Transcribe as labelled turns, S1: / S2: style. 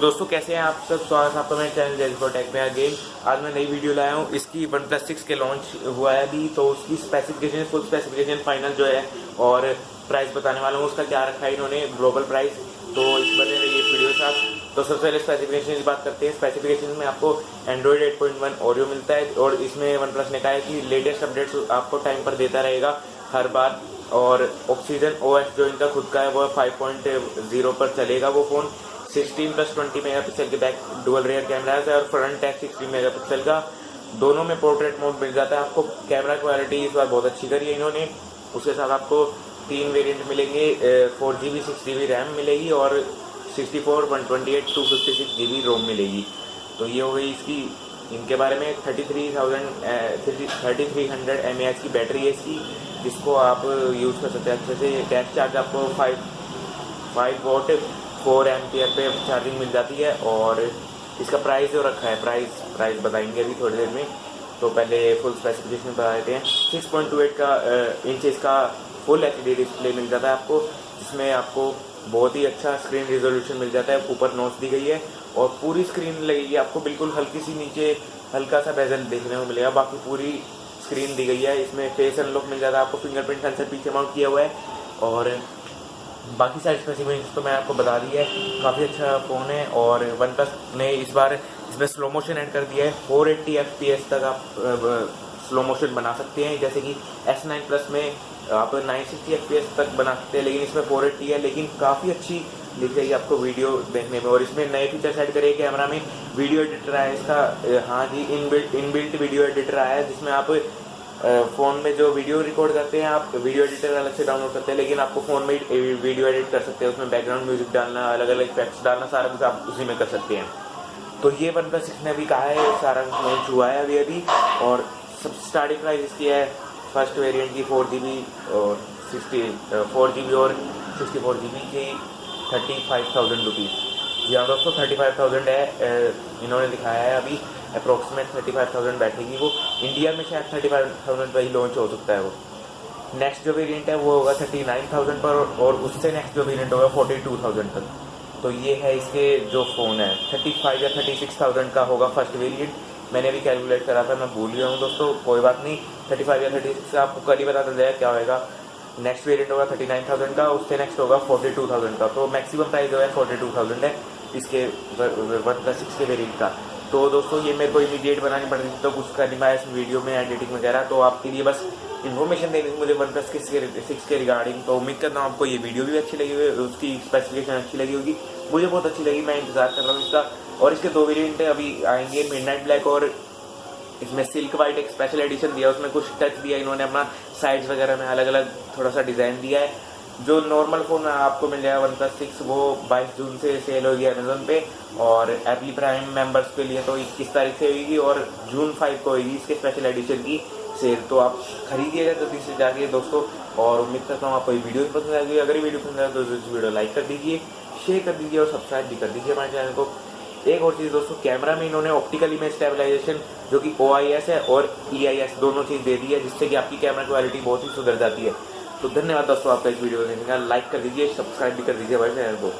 S1: दोस्तों कैसे हैं आप सब। स्वागत है आपका मेरे चैनल जैज़फॉर टेक में अगेन। आज मैं नई वीडियो लाया हूँ। इसकी OnePlus 6 के लॉन्च हुआ है अभी, तो उसकी स्पेसिफिकेशन, फुल स्पेसिफिकेशन फाइनल जो है और प्राइस बताने वाला हूँ। उसका क्या रखा है इन्होंने, ग्लोबल प्राइस। तो इस बने रही इस वीडियो के साथ। तो सबसे पहले स्पेसिफिकेशन की बात करते हैं। स्पेसिफिकेशन में आपको एंड्रॉइड 8.1 ओरियो मिलता है और इसमें OnePlus ने कहा है कि लेटेस्ट अपडेट्स आपको टाइम पर देता रहेगा हर बार। और ऑक्सीजन OS जो इनका खुद का है वो 5.0 पर चलेगा वो फ़ोन। 16+20 मेगापिक्सल के बैक डुअल रियर कैमरा है और फ्रंट है 16 मेगापिक्सल का। दोनों में पोर्ट्रेट मोड मिल जाता है आपको। कैमरा क्वालिटी इस बार बहुत अच्छी करी है इन्होंने। उसके साथ आपको 3 वेरिएंट मिलेंगे, 4GB 6GB रैम मिलेगी और 64, 128, 256GB रोम मिलेगी। तो ये हो गई इसकी इनके बारे में। 3300 mAh की बैटरी है इसकी, जिसको आप यूज़ कर सकते हैं अच्छे से। डैश चार्ज आपको 5 वोट 4 एम्पियर पे चार्जिंग मिल जाती है। और इसका प्राइस जो रखा है, प्राइस बताएंगे अभी थोड़ी देर में। तो पहले फुल स्पेसिफिकेशन बता देते हैं। 6.28 इंच इसका फुल HD डिस्प्ले मिल जाता है आपको, जिसमें आपको बहुत ही अच्छा स्क्रीन रिजोल्यूशन मिल जाता है। ऊपर नॉच दी गई है और पूरी स्क्रीन लगेगी आपको, बिल्कुल हल्की सी नीचे हल्का सा बेजल देखने को मिलेगा, बाकी पूरी स्क्रीन दी गई है। इसमें फेस अनलॉक मिल जाता है आपको, फिंगरप्रिंट सेंसर पीछे माउंट किया हुआ है। और बाकी सारी स्पेसिफिकेशंस तो मैं आपको बता दी है। काफ़ी अच्छा फ़ोन है और OnePlus ने इस बार इसमें स्लो मोशन ऐड कर दिया है। 480 FPS तक आप स्लो मोशन बना सकते हैं। जैसे कि S9 Plus में आप 960 FPS तक बना सकते हैं, लेकिन इसमें 480 है। लेकिन काफ़ी अच्छी दिख रही है आपको वीडियो देखने में। और इसमें नए फीचर्स ऐड करे कैमरा में। वीडियो एडिटर आया है इसका, हाँ जी, इनबिल्ट वीडियो एडिटर आया है, जिसमें आप फ़ोन में जो वीडियो रिकॉर्ड करते हैं आप वीडियो एडिटर अलग से डाउनलोड करते हैं, लेकिन आपको फ़ोन में वीडियो एडिट कर सकते हैं। उसमें बैकग्राउंड म्यूजिक डालना, अलग अलग इफेक्ट्स डालना, सारा कुछ आप उसी में कर सकते हैं। तो ये OnePlus 6 ने अभी कहा है, सारा लॉन्च हुआ है अभी। और सब स्टार्टिंग प्राइस इसकी है फर्स्ट वेरिएंट की 4GB और 4GB और 64GB की 35,000 रुपीज़। जी हाँ दोस्तों, 35,000 है, इन्होंने दिखाया है अभी। अप्रोक्सीमेट 35,000 बैठेगी वो। इंडिया में शायद 35,000 पर ही लॉन्च हो सकता है वो। नेक्स्ट जो वेरिएंट है वो होगा 39,000 पर और उससे नेक्स्ट जो वेरिएंट होगा 42,000 तक। तो ये है इसके जो फ़ोन है। 35 या 36,000 का होगा फर्स्ट वेरिएंट। मैंने अभी कैलकुलेट करा था, मैं भूल गया हूँ दोस्तों, कोई बात नहीं। 35 या 36 आपको कल ही पता चल जाएगा क्या होगा। नेक्स्ट वेरिएंट होगा 39,000 का, उससे नेक्स्ट होगा 42,000 का। तो मैक्सिमम प्राइस जो है 42,000 है इसके OnePlus 6 के वेरिएंट का। तो दोस्तों ये मेरे को इमीडिएट बनानी पड़ रही थी, तो कुछ कर नहीं पाया इस वीडियो में एडिटिंग वगैरह। तो आपके लिए बस इन्फॉर्मेशन देनी थी मुझे OnePlus 6 के रिगार्डिंग। तो उम्मीद करता हूँ आपको ये वीडियो भी अच्छी लगी होगी, उसकी स्पेसिफिकेशन अच्छी लगी होगी। मुझे बहुत अच्छी लगी, मैं इंतजार कर रहा हूँ इसका। और इसके 2 वेरिएंट अभी आएंगे, मिडनाइट ब्लैक और इसमें सिल्क वाइट। एक स्पेशल एडिशन दिया, उसमें कुछ टच दिया इन्होंने अपना, साइड्स वगैरह में अलग अलग थोड़ा सा डिज़ाइन दिया है। जो नॉर्मल फ़ोन आपको मिल जाएगा OnePlus 6 वो 22 जून से सेल होगी अमेजोन पे। और एप्पल प्राइम मेंबर्स के लिए तो 21 तारीख से होगी और जून 5 को होगी इसके स्पेशल एडिशन की सेल। तो आप खरीदिएगा जल्दी से जाके दोस्तों। और उम्मीद करता हूँ आपको ये वीडियो भी पसंद आएगी। अगर ये वीडियो पसंद आए तो इस वीडियो लाइक कर दीजिए, शेयर कर दीजिए और सब्सक्राइब भी कर दीजिए हमारे चैनल को। एक और चीज़ दोस्तों, कैमरा में इन्होंने ऑप्टिकल इमेज स्टेबलाइजेशन जो कि OIS है और EIS दोनों चीज़ दे दी है, जिससे कि आपकी कैमरा क्वालिटी बहुत ही सुधर जाती है। तो धन्यवाद दोस्तों आपका इस वीडियो को देखने का। लाइक कर दीजिए, सब्सक्राइब भी कर दीजिए हमारे चैनल को।